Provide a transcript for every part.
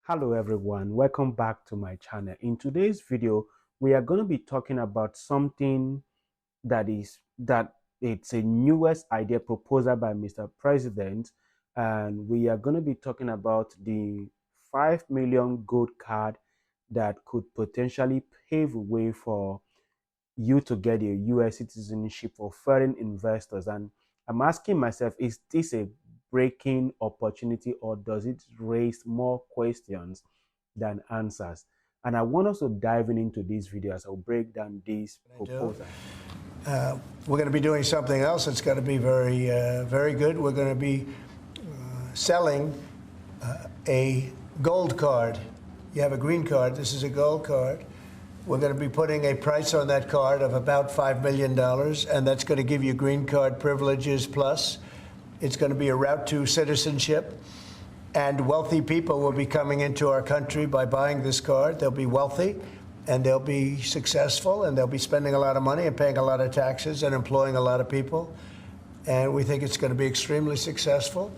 Hello everyone, welcome back to my channel. In today's video, we are going to be talking about something that it's a newest idea proposal by Mr. President, and we are going to be talking about the 5 million gold card that could potentially pave the way for you to get a US citizenship for foreign investors. And I'm asking myself, is this a breaking opportunity or does it raise more questions than answers? And I want us to dive into this video as I'll break down this proposal. We're going to be doing something else that's going to be very good. We're going to be selling a gold card. You have a green card. This is a gold card. We're going to be putting a price on that card of about $5 million, and that's going to give you green card privileges plus. It's going to be a route to citizenship, and wealthy people will be coming into our country by buying this card. They'll be wealthy, and they'll be successful, and they'll be spending a lot of money and paying a lot of taxes and employing a lot of people. And we think it's going to be extremely successful.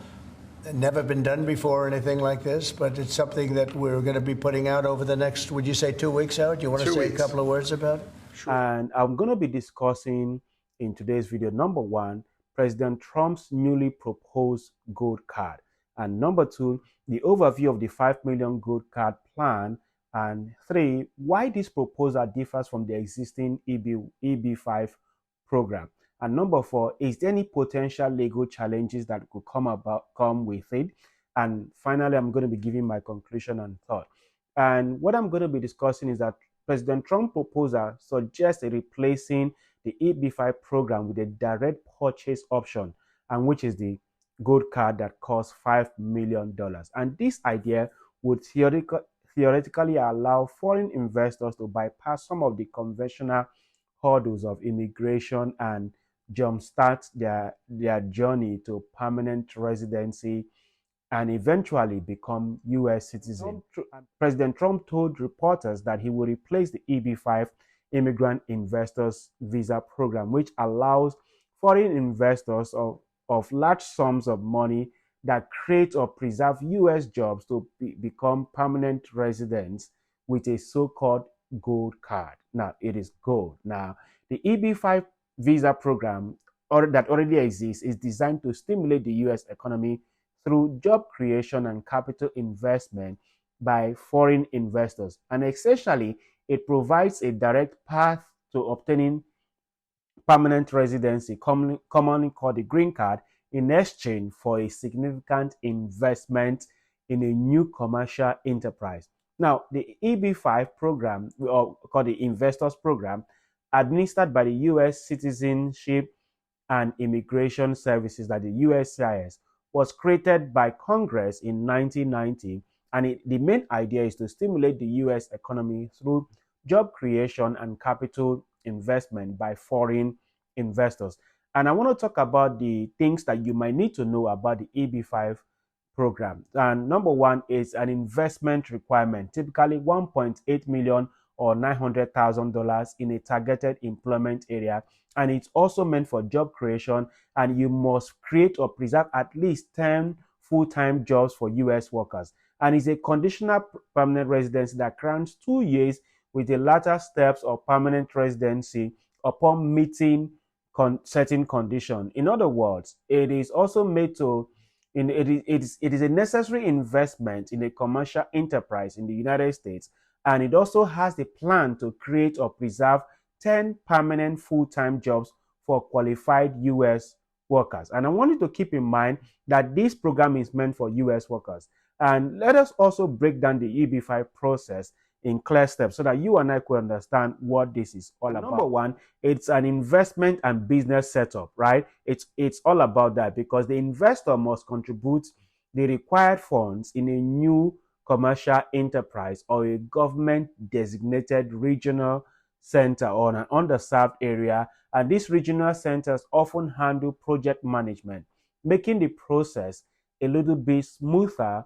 Never been done before or anything like this, but it's something that we're going to be putting out over the next, would you say 2 weeks out? Do you want to say a couple of words about it? Sure. And I'm going to be discussing in today's video, number one, President Trump's newly proposed gold card. And number two, the overview of the 5 million gold card plan. And three, why this proposal differs from the existing EB5 program. And number four, is there any potential legal challenges that could come with it? And finally, I'm going to be giving my conclusion and thought. And what I'm going to be discussing is that President Trump's proposal suggests replacing the EB5 program with a direct purchase option, and which is the gold card that costs $5 million. And this idea would theoretically allow foreign investors to bypass some of the conventional hurdles of immigration and jumpstart their journey to permanent residency and eventually become US citizens. President Trump told reporters that he will replace the EB5 Immigrant Investors Visa Program, which allows foreign investors of large sums of money that create or preserve US jobs to become permanent residents with a so-called gold card. Now, it is gold. Now, the EB5 visa program that already exists is designed to stimulate the US economy through job creation and capital investment by foreign investors. And essentially, it provides a direct path to obtaining permanent residency, commonly called the green card, in exchange for a significant investment in a new commercial enterprise. Now, the EB5 program, or called the Investors Program, administered by the U.S. Citizenship and Immigration Services, that the USCIS, was created by Congress in 1990, and the main idea is to stimulate the U.S. economy through job creation and capital investment by foreign investors. And I want to talk about the things that you might need to know about the EB5 program. And number one is an investment requirement, typically 1.8 million or $900,000 in a targeted employment area. And it's also meant for job creation, and you must create or preserve at least 10 full-time jobs for US workers. And it's a conditional permanent residency that grants 2 years with the latter steps of permanent residency upon meeting certain conditions. In other words, it is also made to it is a necessary investment in a commercial enterprise in the United States, and it also has the plan to create or preserve 10 permanent full-time jobs for qualified U.S. workers. And I want you to keep in mind that this program is meant for U.S. workers. And let us also break down the EB5 process in clear steps so that you and I could understand what this is all about. Number one, it's an investment and business setup, right? It's all about that, because the investor must contribute the required funds in a new commercial enterprise or a government designated regional center or an underserved area. And these regional centers often handle project management, making the process a little bit smoother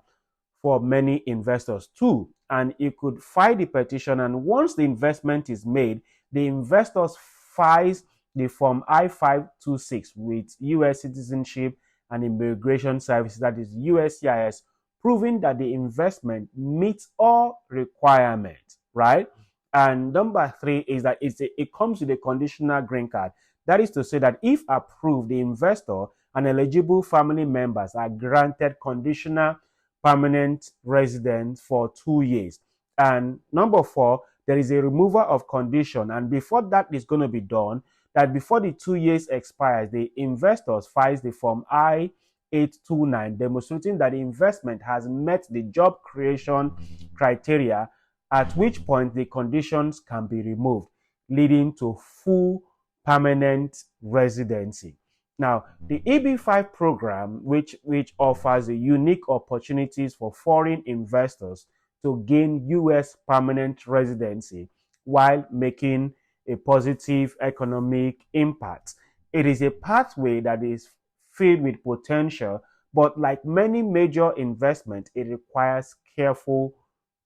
for many investors too. And you could file the petition, and once the investment is made, the investors files the form I-526 with U.S. Citizenship and Immigration Services, that is USCIS, proving that the investment meets all requirements, right? And number three is that it comes with a conditional green card. That is to say that if approved, the investor and eligible family members are granted conditional permanent residence for 2 years. And number four, there is a removal of condition. And before that is going to be done, that before the 2 years expires, the investors files the form I-829 demonstrating that the investment has met the job creation criteria, at which point the conditions can be removed, leading to full permanent residency. Now, the EB5 program, which offers unique opportunities for foreign investors to gain U.S. permanent residency while making a positive economic impact. It is a pathway that is filled with potential, but like many major investments, it requires careful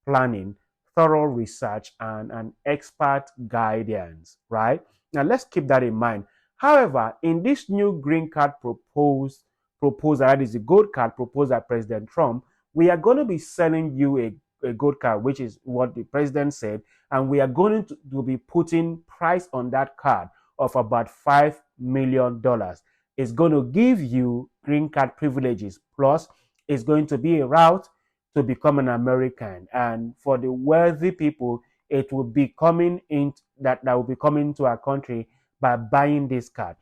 planning, thorough research, and an expert guidance, right? Now, let's keep that in mind. However, in this new green card proposal, that is the gold card proposed by President Trump, we are going to be selling you a gold card, which is what the president said, and we are going to be putting price on that card of about $5 million. It's going to give you green card privileges, plus it's going to be a route to become an American. And for the wealthy people, it will be coming in that will be coming to our country by buying this card.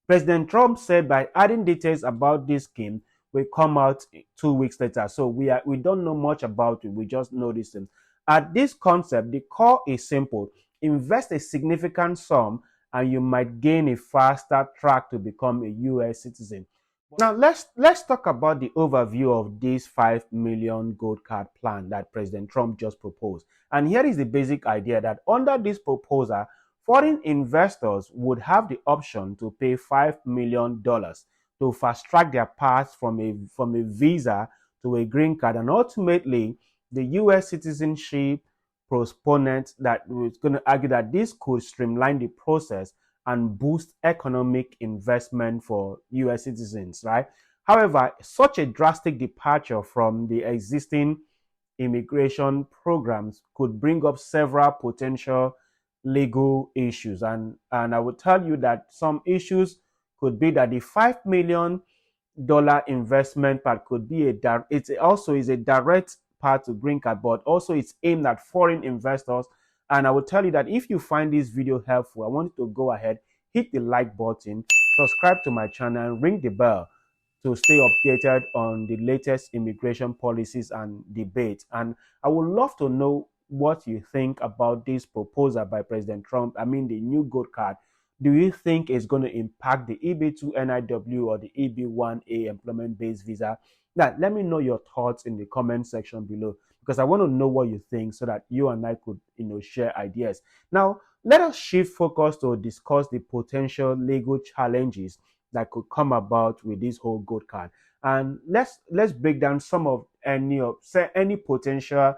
President Trump said by adding details about this scheme will come out 2 weeks later. So we don't know much about it. We just know this thing. At this concept, the core is simple. Invest a significant sum and you might gain a faster track to become a US citizen. Now let's talk about the overview of this 5 million gold card plan that President Trump just proposed. And here is the basic idea that under this proposal, foreign investors would have the option to pay $5 million to fast track their path from a visa to a green card, and ultimately the US citizenship proponent that was going to argue that this could streamline the process and boost economic investment for US citizens, right? However, such a drastic departure from the existing immigration programs could bring up several potential legal issues. And I would tell you that some issues could be that the $5 million investment part could be it also is a direct path to green card, but also it's aimed at foreign investors. And I will tell you that if you find this video helpful, I want you to go ahead, hit the like button, subscribe to my channel, and ring the bell to stay updated on the latest immigration policies and debates. And I would love to know what you think about this proposal by President Trump. I mean, the new gold card. Do you think it's going to impact the EB2 NIW or the EB1A employment-based visa? Now, let me know your thoughts in the comment section below, because I want to know what you think so that you and I could, share ideas. Now, let us shift focus to discuss the potential legal challenges that could come about with this whole gold card. And let's break down some of any potential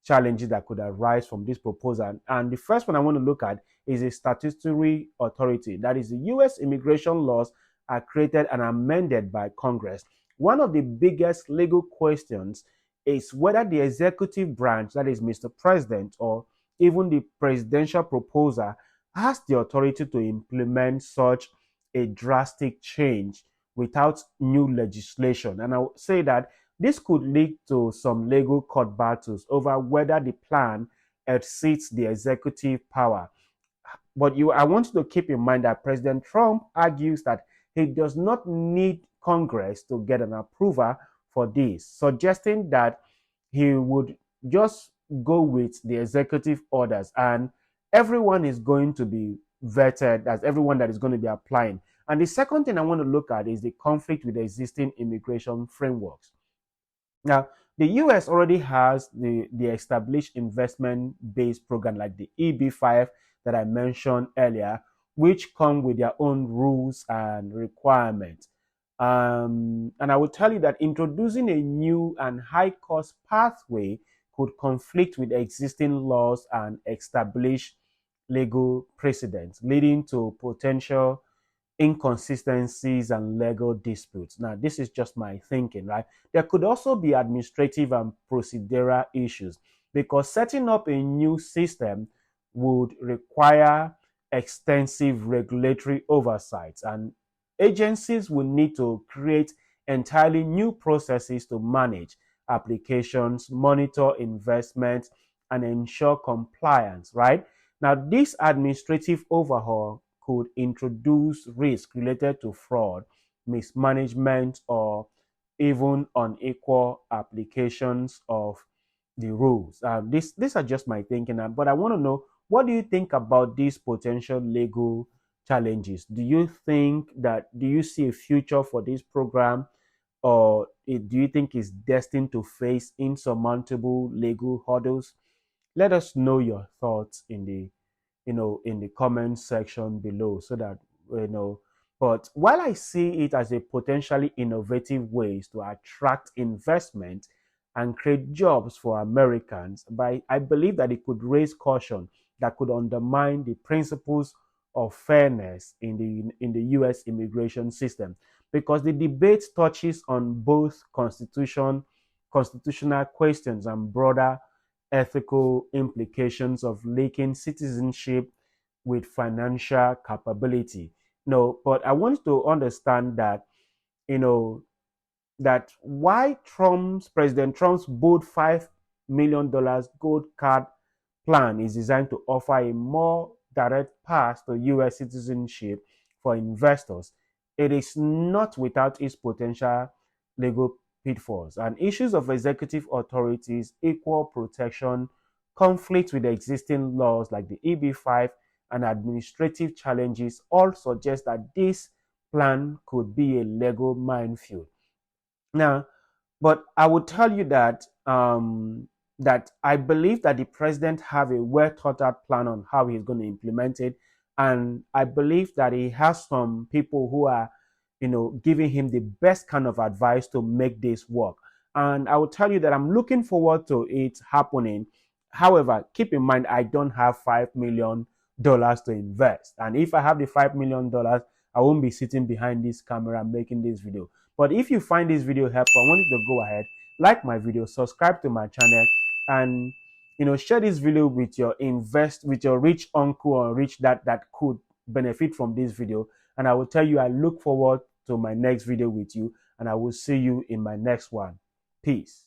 challenges that could arise from this proposal. And the first one I want to look at is a statutory authority. That is, the US immigration laws are created and amended by Congress. One of the biggest legal questions is whether the executive branch, that is Mr. President, or even the presidential proposer, has the authority to implement such a drastic change without new legislation. And I would say that this could lead to some legal court battles over whether the plan exceeds the executive power. But I want you to keep in mind that President Trump argues that he does not need Congress to get an approval for this, suggesting that he would just go with the executive orders and everyone is going to be vetted as everyone that is going to be applying. And the second thing I want to look at is the conflict with the existing immigration frameworks. Now, the US already has the established investment-based program like the EB5 that I mentioned earlier, which come with their own rules and requirements. And I will tell you that introducing a new and high-cost pathway could conflict with existing laws and establish legal precedents, leading to potential inconsistencies and legal disputes. Now, this is just my thinking, right? There could also be administrative and procedural issues because setting up a new system would require extensive regulatory oversight, and agencies will need to create entirely new processes to manage applications, monitor investments, and ensure compliance, right? Now, this administrative overhaul could introduce risk related to fraud, mismanagement, or even unequal applications of the rules. These are just my thinking, but I want to know, what do you think about these potential legal challenges? Do you see a future for this program, or do you think it's destined to face insurmountable legal hurdles? Let us know your thoughts in the in the comment section below, so that but while I see it as a potentially innovative ways to attract investment and create jobs for Americans, but I believe that it could raise caution that could undermine the principles of fairness in the US immigration system, because the debate touches on both constitutional questions and broader ethical implications of linking citizenship with financial capability. No, but I want to understand that, you know, that why President Trump's bold $5 million gold card plan is designed to offer a more direct path to US citizenship for investors. It is not without its potential legal pitfalls and issues of executive authorities, equal protection, conflict with the existing laws like the EB-5, and administrative challenges all suggest that this plan could be a legal minefield. Now, but I would tell you that I believe that the president have a well thought out plan on how he's going to implement it, and I believe that he has some people who are, giving him the best kind of advice to make this work. And I will tell you that I'm looking forward to it happening. However, keep in mind I don't have $5 million to invest, and if I have the $5 million, I won't be sitting behind this camera making this video. But if you find this video helpful, I want you to go ahead, like my video, subscribe to my channel, and share this video with your rich uncle or rich dad that could benefit from this video. And I will tell you, I look forward to my next video with you, and I will see you in my next one. Peace.